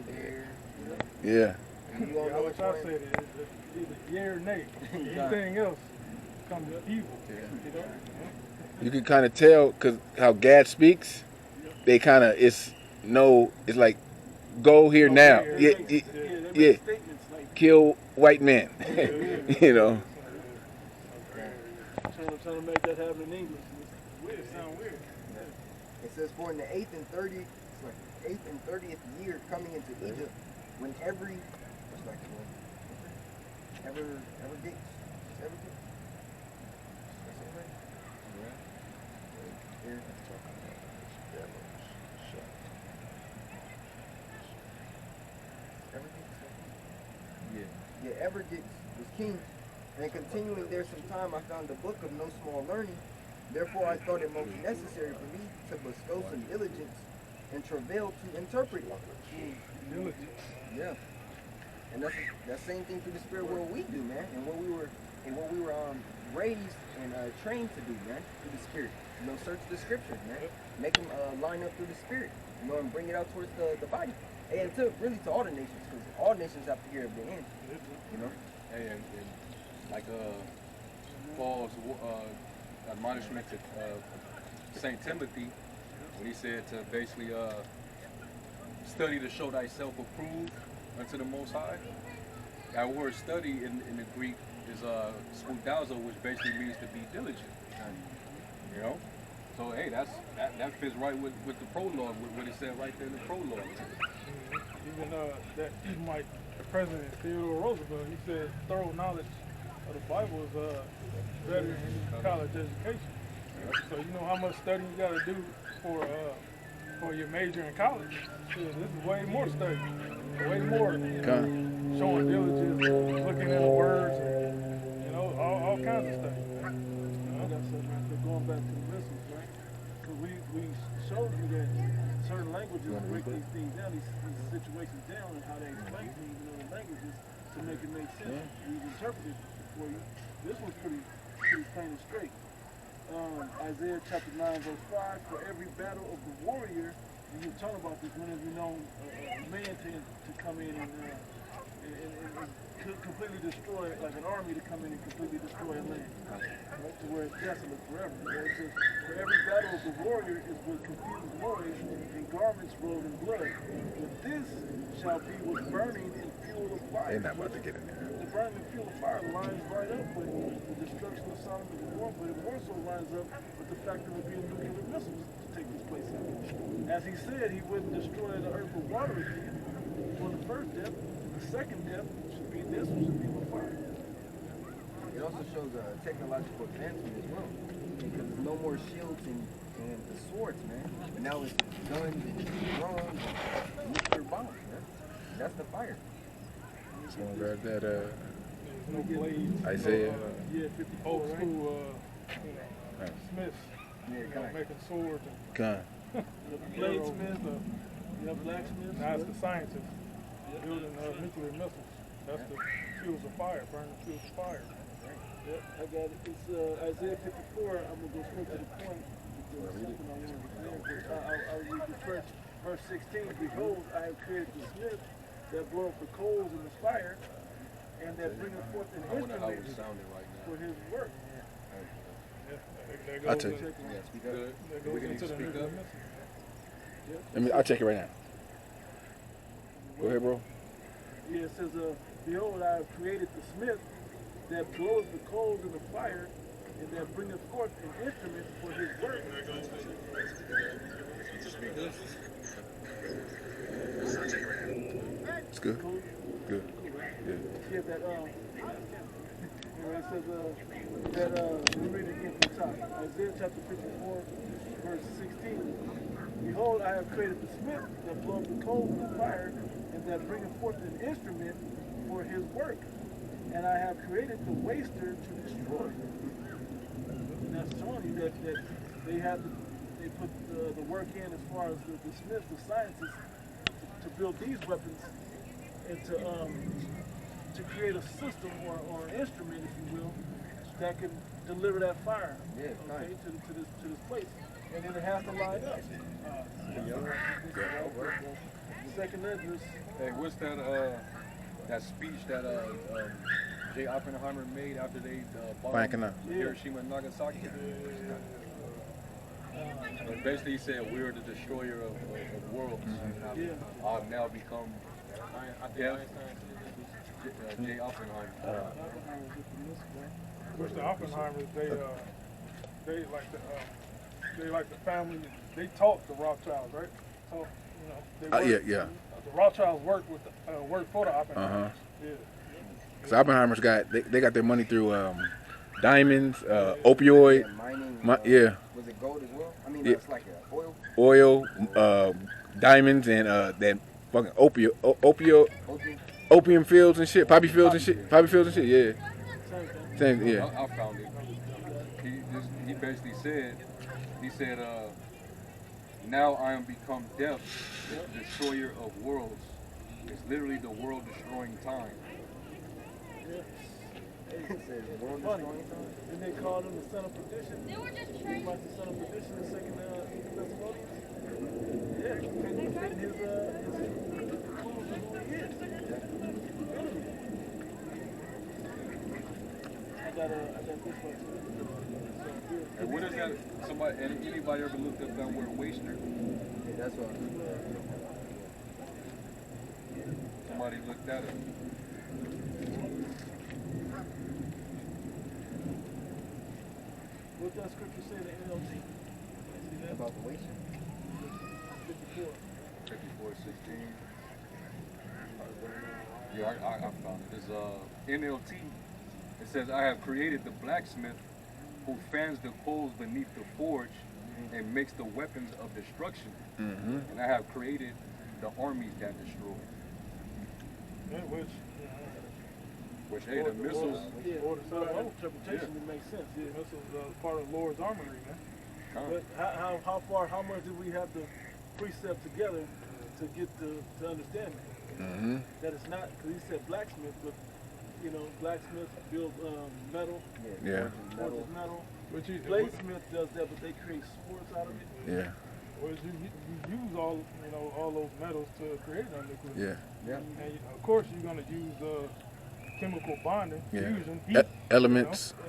there. Yeah. And you don't know which one. I said it. Either yea or nay. Anything else comes evil. You know? You can kind of tell because how God speaks, they kind of it's like go here now. Here. Yeah. Kill white men. You know. Trying to make that happen in English. It's weird. It sounds weird. It says for in the 8th and 30th, it's like 8th and 30th year coming into Egypt, when every what's like ever gates. Ever gates. That's all right. Here. Yeah, Evergates was king, and continuing there some time, I found a book of no small learning. Therefore, I thought it most necessary for me to bestow some diligence and travail to interpret it. Diligence. Yeah, and that's the same thing through the spirit world we do, man, and what we were raised and trained to do, man, through the spirit. You know, search the scriptures, man, make them line up through the spirit, you know, and bring it out towards the body. And to all the nations, because all nations have to hear of the end, you know. And like Paul's admonishment to Saint Timothy, when he said to basically study to show thyself approved unto the Most High. That word study in the Greek is spoudazo, which basically means to be diligent. You know. So hey, that fits right with the prologue, with what it said right there in the prologue. Even even like the president Theodore Roosevelt, he said thorough knowledge of the Bible is better than college education. So you know how much study you got to do for your major in college. Shit, this is way more study, way more showing diligence, looking at the words, and, you know, all kinds of stuff. Going back to the missiles, right? Because we showed you that certain languages break these things down, these situations down, and how they explain things in other languages to make it make sense. We've interpreted it for you. This one's pretty plain and straight. Isaiah chapter 9, verse 5, for every battle of the warrior, and you're talking about this, when have you known a man to come in and completely destroy, like an army to come in and completely destroy a land, right? To where it's desolate forever. It says, for every battle of the warrior is with confused noise and garments rolled in blood. But this shall be with burning and fuel of fire. They're not about to get in there. The burning and fuel of fire lines right up with the destruction of Sodom and Gomorrah, but it more so lines up with the fact that there will be nuclear missiles to take this place out. As he said, he wouldn't destroy the earth with water again for the first death. The second death should be with fire. It also shows technological advancement as well, because there's no more shields and the swords, man. But now it's guns and drones and nuclear bombs, man. That's the fire. So grab that no blades. Isaiah. 54, old school smiths. Yeah, making swords and gun. bladesmiths, blacksmiths. Now it's the scientists building nuclear missiles. That's the fuels of fire, burning fuels of fire. Yep, I got it. It's Isaiah 54. I'm going to go straight to the point. I'll read the verse 16. Behold, I have created the smith that bloweth the coals in the fire, and that bringeth forth an instrument for his work. I'll take it. Speak up. We can even speak up. I'll check it right now. Go ahead, bro. Yeah, it says, behold, I have created the smith that bloweth the coals in the fire, and that bringeth forth an instrument for his work. It's good. Cool? Good. Yeah. Yeah, that, it says, let me read it again from the top. Isaiah chapter 54, verse 16. Behold, I have created the smith that bloweth the coals in the fire, and that bringeth forth an instrument for his work. And I have created the waster to destroy. And that's showing you that they put the work in as far as the smiths, the scientists, to build these weapons and to create a system or an instrument, if you will, that can deliver that fire, to this place. And then it has to line up. second address. Hey, what's that speech that J. Oppenheimer made after they bombed Banking up. Hiroshima and Nagasaki? But basically, he said, "We're the destroyer of worlds. Yeah. I've now become death." J. Oppenheimer. Which the Oppenheimers, they like the family. They taught the Rothschilds, right? So they worked, Yeah. The Rothschilds work for the Oppenheimers. Yeah. Cause Oppenheimer's they got their money through diamonds, opioid, Mining. yeah, Was it gold as well? I mean, Yeah. it's like oil. oil, diamonds, and that fucking opium fields and shit, poppy fields and shit, yeah. Same, yeah. I found it. He basically said, now I am become death, the destroyer of worlds. It's literally the world destroying time. It says world Funny. destroying time. Then they called him the son of perdition. They were just trying. He was the son of perdition in second Thessalonians. Yeah, because he fit his clues of who he is. I got this one too. And what is that? Anybody ever looked up that word waster? Yeah, that's what. Somebody looked that up. What does scripture say in the NLT? See that? About the waste. 54. 54:16. Yeah, I found it. It's NLT. It says, "I have created the blacksmith who fans the coals beneath the forge and makes the weapons of destruction. And I have created the armies that destroy." Yeah, Which, hey, the missiles. Or the interpretation, it makes sense. Yeah, missiles part of the Lord's armory, man. But how much do we have to precept together to get to understand it? That it's not, because he said blacksmith, but blacksmiths build metal. Yeah. Metal. Bladesmith does that, but they create swords out of it. Yeah. Or you use all those metals to create that liquid. Yeah. And of course you're gonna use chemical bonding, Yeah. fusion, heat. Elements. What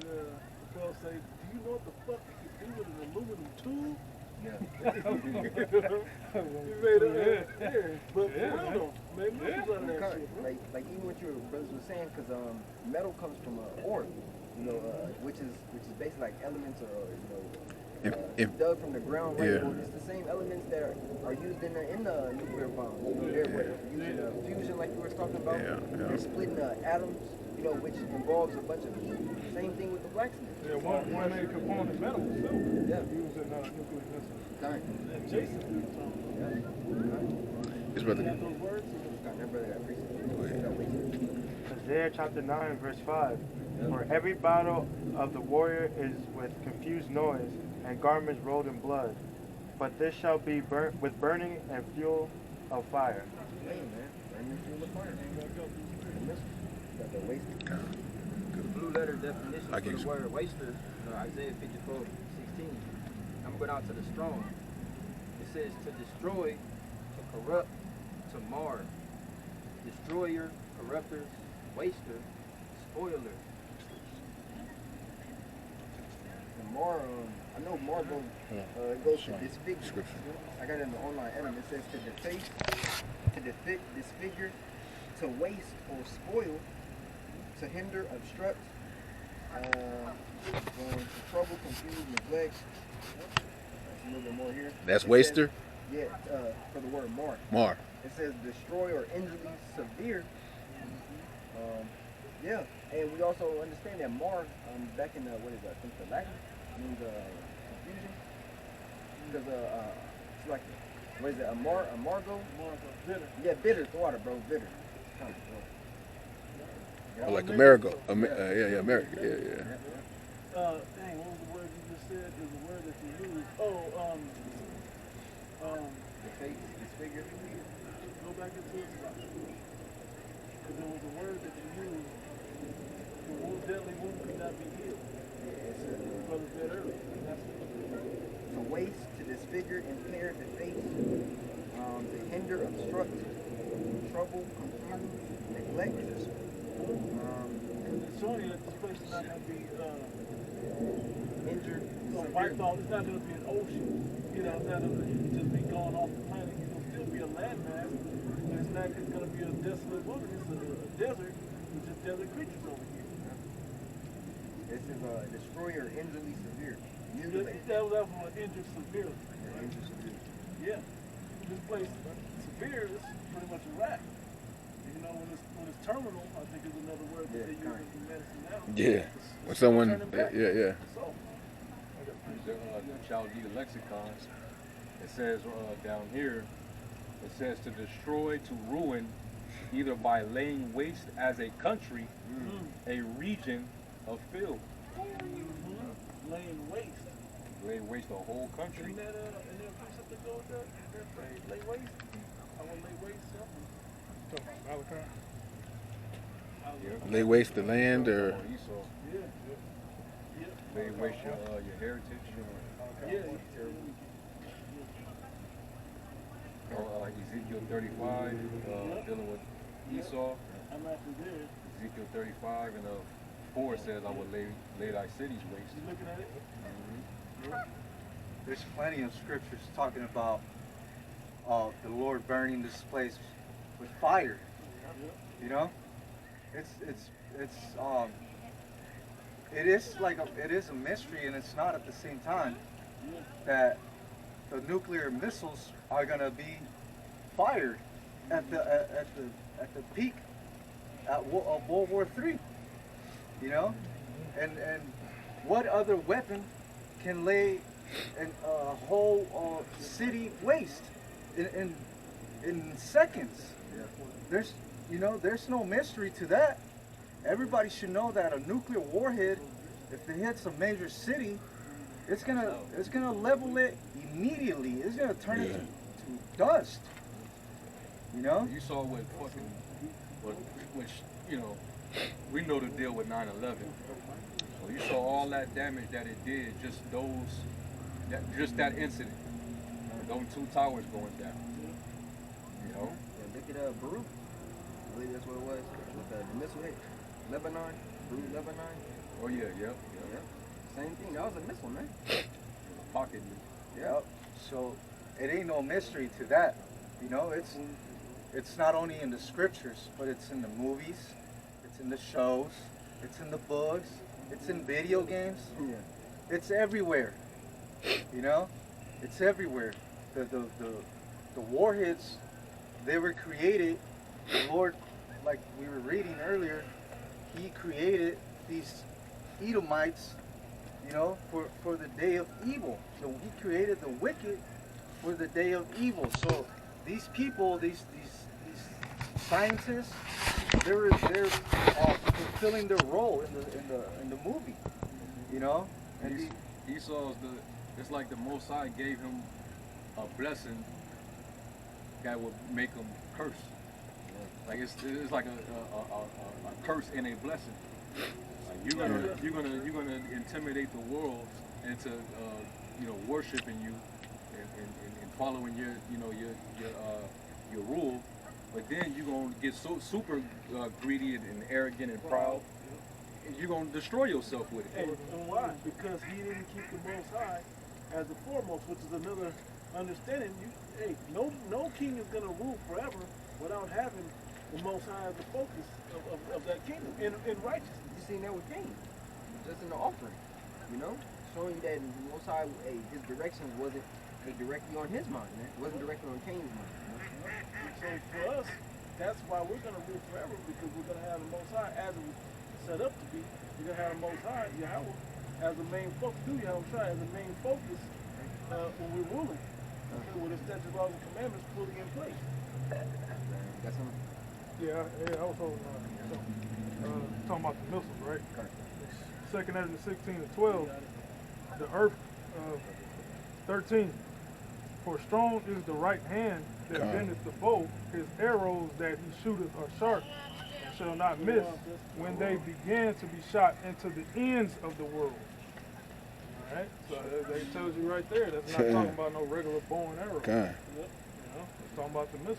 did the fellow say? Do you know what the fuck you can do with an aluminum tube? Yeah. You made it. Yeah. But for real though, man, missiles out of that shit. Like even what your brothers were saying, because metal comes from ore, which is basically like elements or dug from the ground. Right? Yeah. Well, it's the same elements that are used in the nuclear bomb. They're using fusion, like you were talking about. Yeah. They're splitting atoms, which involves a bunch of heat. Same thing with the blacksmith. Yeah, one main component metal too. Yeah. Used in nuclear missiles. Done. And Jason was talking about that. His brother. Got those words? Got that brother that appreciates. Isaiah chapter 9, verse 5. For every battle of the warrior is with confused noise and garments rolled in blood. But this shall be burnt with burning and fuel of fire. Hey, man. Burning fuel of fire. Got the waste. The blue letter definition I for can the word waster, Isaiah 54:16. I'm going out to the strong. It says to destroy, to corrupt, to mar. Destroyer, corrupter, waster, spoiler. And more, I know more goes to disfigure. I got it in the online element. It says to deface, to disfigure, to waste or spoil, to hinder, obstruct, to trouble, confuse, neglect. That's a little bit more here. That's It waster? Says, for the word mar. Mar. It says destroy or injury severe. Yeah, and we also understand that mar, back in I think the Latin, means confusion. Because it's like, amargo? Bitter. Yeah, bitter water, bro, bitter. Oh, like Amerigo. Yeah, America. Yeah. Dang, what was the word you just said? There's a word that you used. Disfigure. Go back into it. Because there was a word that you used. The deadly wound could not be healed. Your brother said earlier. That's it. To waste, to disfigure, impair, deface, to hinder, obstruct, trouble, confuse, neglect. And it's showing you that this place is not going to be Injured, wiped off. It's not going to be an ocean. You know, it's not going to just be gone off the planet. It's going to still be a landmass, but it's not going to be a desolate wilderness, a desert with just desert creatures over here. This is destroyer injury severe. That was what injured severely. Yeah, injured severe. Yeah. This place, severe, is pretty much a wrap. You know, when it's terminal, I think is another word that they use in medicine now. Yeah. When someone, yeah. So, The Chaldee lexicons, it says down here, it says to destroy, to ruin, either by laying waste as a country, a region of field. laying waste. Lay waste a whole country. Isn't there something to go with that? That phrase, lay waste? I will lay waste something. Talking about Malachi? Yeah. Lay waste the land or Esau. Yeah. Lay waste your heritage. Yeah. Like Ezekiel 35, dealing with Esau. I'm actually there. Ezekiel 35 and 4 says, I will lay thy cities waste. You looking at it? There's plenty of scriptures talking about the Lord burning this place with fire. You know, it is a mystery, and it's not at the same time that the nuclear missiles are gonna be fired at the peak of World War III. You know, and what other weapon can lay a whole city waste in seconds? There's no mystery to that. Everybody should know that a nuclear warhead, if it hits a major city, it's gonna level it immediately. It's gonna turn it to dust. You know? You saw which we know the deal with 9/11. So you saw all that damage that it did, just that incident. Those 2 towers going down. You know? Yeah, look at Beirut. I believe that's what it was. With the missile hit. Lebanon. Beirut, Lebanon. Oh yeah. Yeah. Same thing. That was a missile, man. A pocket nuke. Yeah. So it ain't no mystery to that. You know, it's not only in the scriptures, but it's in the movies, it's in the shows, it's in the books, it's in video games. Yeah. It's everywhere. You know, it's everywhere. The warheads, they were created. The Lord, like we were reading earlier, He created these Edomites, you know, for the day of evil. So He created the wicked for the day of evil. So these people, these scientists, they're fulfilling their role in the movie, you know. And Esau's it's like the Most High gave him a blessing that would make him curse. Like it's like a curse and a blessing. Like you're gonna intimidate the world into worshiping you and following your rule, but then you're gonna get so super greedy and arrogant and proud, and you're gonna destroy yourself with it. And why? Because he didn't keep the Most High as the foremost, which is another understanding. No king is gonna rule forever without having the Most High as the focus of that kingdom in righteousness. You seen that with Cain, just in the offering, you know, showing you that the Most High, his direction wasn't directly on his mind, man. It wasn't directly on Cain's mind. You know? So for us, that's why we're gonna rule forever, because we're gonna have the Most High as it was set up to be. We're gonna have the Most High, Yahweh, as the main focus. As the main focus when we're ruling, with the statutes, laws, and commandments fully in place. Got some. Yeah, I was holding talking about the missiles, right? Second Ezra 16:12, the earth 13. For strong is the right hand that bendeth the bow, his arrows that he shooteth are sharp, and shall not miss when they begin to be shot into the ends of the world. Alright, so that tells you right there, that's not talking about no regular bow and arrow. God. You know? Talking about the